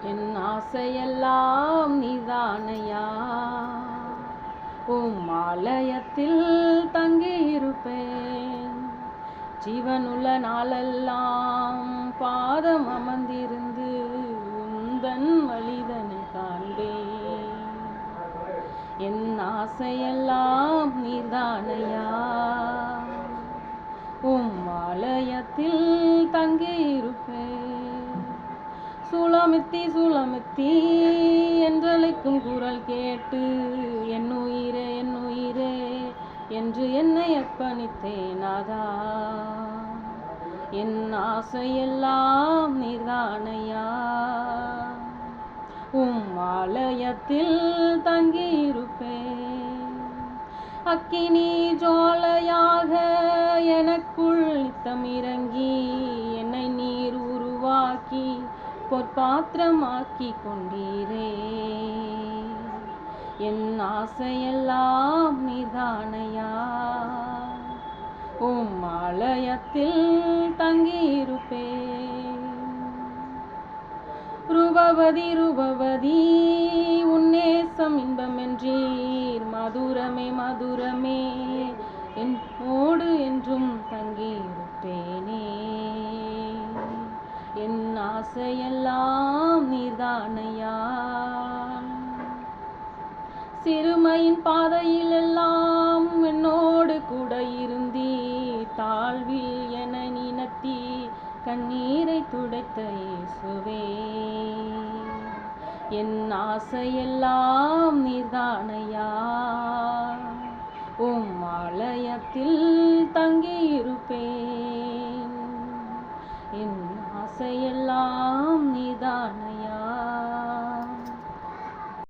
என் ஆசையெல்லாம் நீதானையா, உம் ஆலயத்தில் தங்கியிருப்பேன். ஜீவனுள்ள நாளெல்லாம் பாதம் அமர்ந்திருந்து உந்தன் வழிதனை காண்பேன். என் ஆசையெல்லாம் நீதானையா, உம் ஆலயத்தில் தங்கியிருப்பேன். சுளமித்தி சுளமித்தி என்றழைக்கும் குரல் கேட்டு என் உயிரே என் உயிரே என்று என்னை அர்ப்பணித்தேன் நாதா. என் ஆசையெல்லாம் நீர்தானையா, உம் ஆலயத்தில் தங்கியிருப்பேன். அக்கினி ஜோலையாக எனக்குள் நித்தம் இறங்கி என்னை நீர் உருவாக்கி பொற்பாத்திரமாக்கி கொண்டீரே. என் ஆசையெல்லாம் நீர்தானையா, உம் ஆலயத்தில் தங்கியிருப்பேன். ரூபவதி ரூபவதி உன்னேசம் இன்பமென்றீர், மதுரமே மதுரமே என்னோடு என்றும் தங்கியிருப்பேனே. என் ஆசையெல்லாம் நீர்தானையா, சிறுமையின் பாதையில் எல்லாம் என்னோடு கூட இருந்தீர். தாழ்வில் என நினைத்தி கண்ணீரை துடைத்த இயேசுவே. என் ஆசையெல்லாம் நீர்தானையா, உம் ஆலயத்தில் தங்கியிருப்பேன். என் ஆசையெல்லாம்